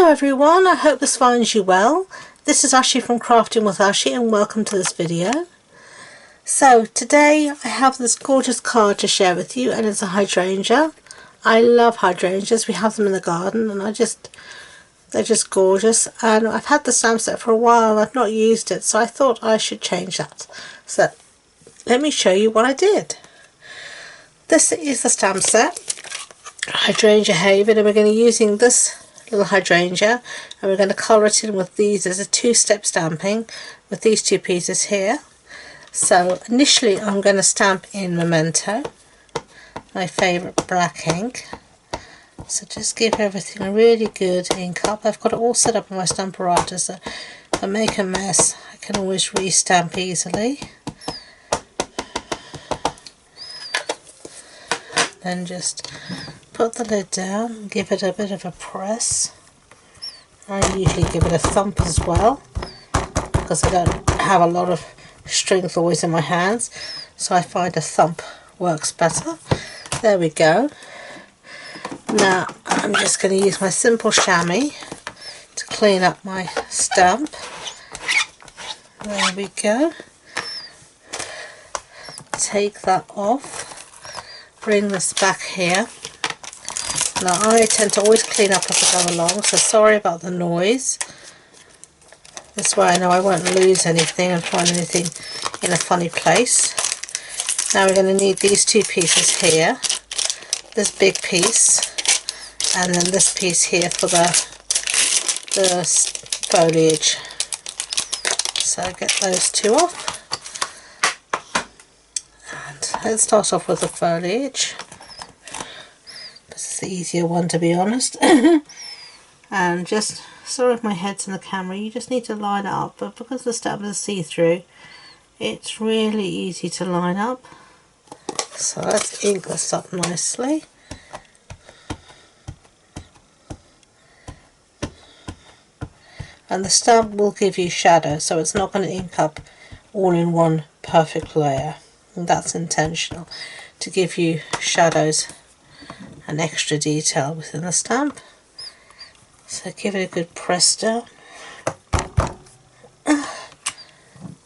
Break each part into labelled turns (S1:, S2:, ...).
S1: Hello everyone, I hope this finds you well. This is Ashee from Crafting with Ashee and welcome to this video. So today I have this gorgeous card to share with you, and it's a hydrangea. I love hydrangeas, we have them in the garden and they're just gorgeous, and I've had the stamp set for a while and I've not used it, so I thought I should change that. So let me show you what I did. This is the stamp set, Hydrangea Haven, and we're going to be using this little hydrangea and we're going to colour it in with these as a two-step stamping with these two pieces here. So initially I'm going to stamp in Memento, my favourite black ink. So just give everything a really good ink up. I've got it all set up in my Stamparator, so if I make a mess I can always re-stamp easily. Then just put the lid down and give it a bit of a press. I usually give it a thump as well because I don't have a lot of strength always in my hands, so I find a thump works better. There we go. Now I'm just going to use my simple chamois to clean up my stamp. There we go. Take that off. Bring this back here. Now I tend to always clean up as I go along, so sorry about the noise. This way I know I won't lose anything and find anything in a funny place. Now we're going to need these two pieces here. This big piece and then this piece here for the foliage. So get those two off. And let's start off with the foliage. This is the easier one, to be honest. And just, sorry if my head's in the camera, you just need to line it up, but because the stamp is see-through, it's really easy to line up. So let's ink this up nicely. And the stamp will give you shadow, so it's not going to ink up all in one perfect layer. And that's intentional, to give you shadows and extra detail within the stamp. So give it a good press down.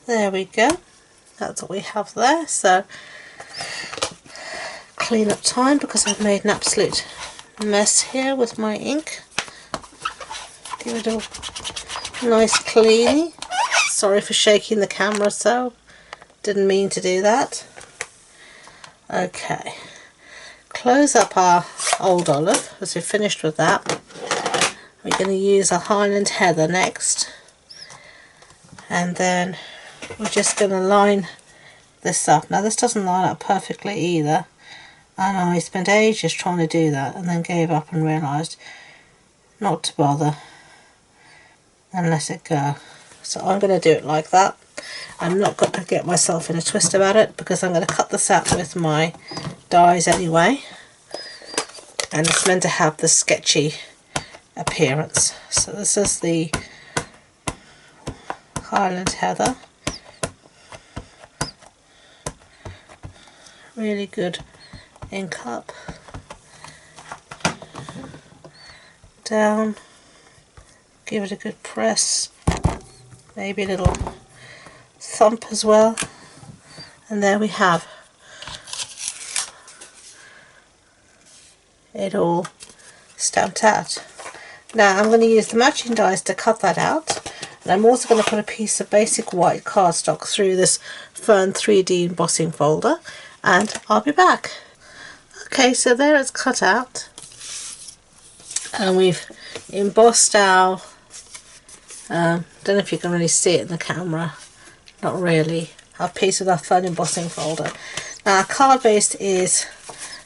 S1: There we go. That's what we have there. So clean up time because I've made an absolute mess here with my ink. Give it a nice clean. Sorry for shaking the camera so. Didn't mean to do that. Okay. Close up our old olive as we're finished with that. We're going to use a Highland Heather next. And then we're just going to line this up. Now this doesn't line up perfectly either. And I spent ages trying to do that and then gave up and realised not to bother and let it go. So I'm going to do it like that. I'm not going to get myself in a twist about it because I'm going to cut this out with my dies anyway. And it's meant to have the sketchy appearance. So this is the Highland Heather. Really good ink up. Down. Give it a good press. Maybe a little thump as well. And there we have it all stamped out. Now I'm going to use the matching dies to cut that out, and I'm also going to put a piece of basic white cardstock through this Fern 3D embossing folder, and I'll be back. Okay, so there it's cut out and we've embossed our don't know if you can really see it in the camera, not really, our piece of our fun embossing folder. Now our card base is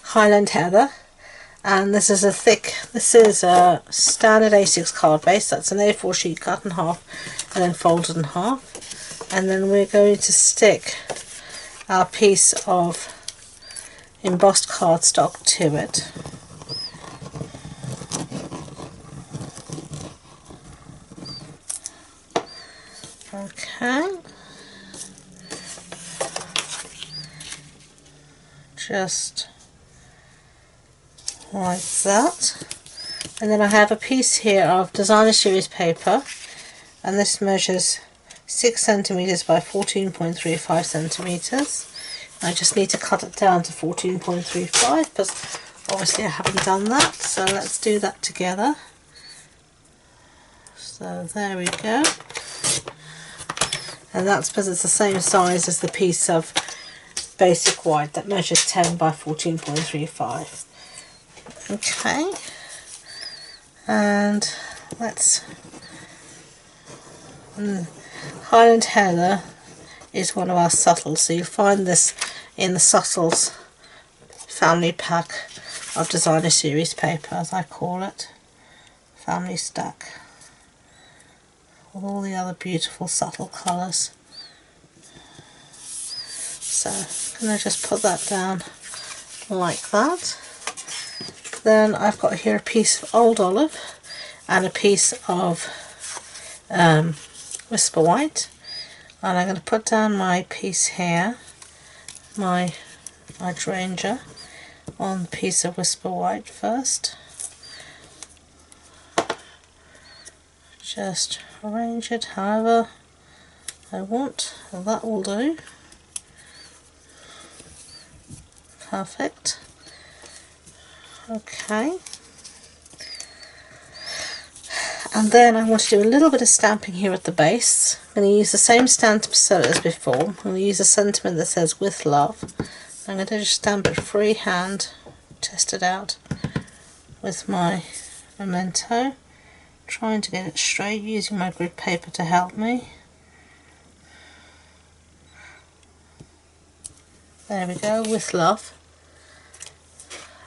S1: Highland Heather, and this is a standard A6 card base. That's an A4 sheet cut in half and then folded in half, and then we're going to stick our piece of embossed cardstock to it. Okay, just like that. And then I have a piece here of designer series paper, and this measures 6 centimeters by 14.35 centimeters. I just need to cut it down to 14.35 because obviously I haven't done that, so let's do that together. So there we go, and that's because it's the same size as the piece of basic white that measures 10 by 14.35. Okay, and let's Highland Heather is one of our subtles, so you'll find this in the subtles family pack of designer series paper, as I call it, family stack, with all the other beautiful subtle colours. So I'm going to just put that down like that. Then I've got here a piece of Old Olive and a piece of Whisper White, and I'm going to put down my piece here, my Hydrangea, on the piece of Whisper White first. Just arrange it however I want, and that will do. Perfect. Okay. And then I want to do a little bit of stamping here at the base. I'm going to use the same stamp set as before. I'm going to use a sentiment that says "With Love." I'm going to just stamp it freehand, test it out with my memento, trying to get it straight, using my grid paper to help me. There we go, "With Love."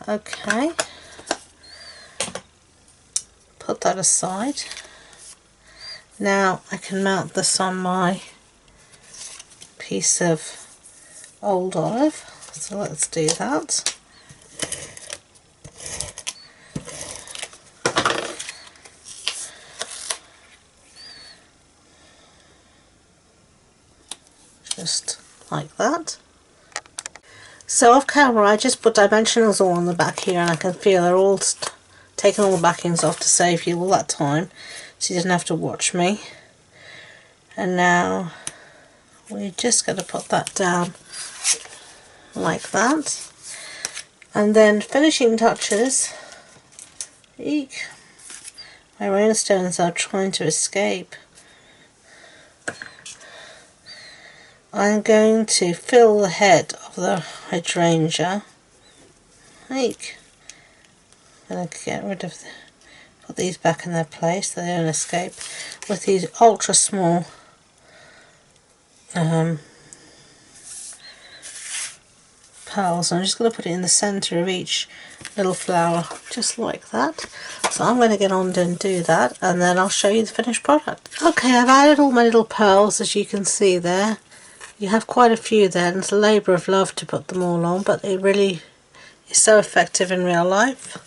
S1: Okay. Put that aside. Now I can mount this on my piece of Old Olive, so let's do that. Just like that. So off camera I just put dimensionals all on the back here, and I can feel they're all taking all the backings off to save you all that time, so you didn't have to watch me. And now we're just going to put that down like that, and then finishing touches. Eek, my rhinestones are trying to escape. I'm going to fill the head of the hydrangea. Eek. I'm going to get rid of put these back in their place so they don't escape, with these ultra small pearls. I'm just going to put it in the centre of each little flower, just like that. So I'm going to get on and do that, and then I'll show you the finished product. Okay, I've added all my little pearls, as you can see there. You have quite a few there, and it's a labour of love to put them all on, but it really is so effective in real life.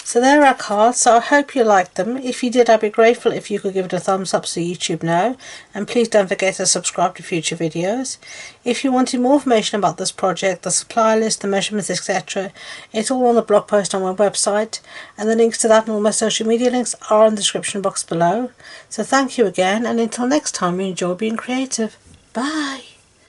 S1: So there are our cards, so I hope you liked them. If you did, I'd be grateful if you could give it a thumbs up so YouTube know, and please don't forget to subscribe to future videos. If you wanted more information about this project, the supply list, the measurements, etc., it's all on the blog post on my website, and the links to that and all my social media links are in the description box below. So thank you again, and until next time, enjoy being creative. Bye!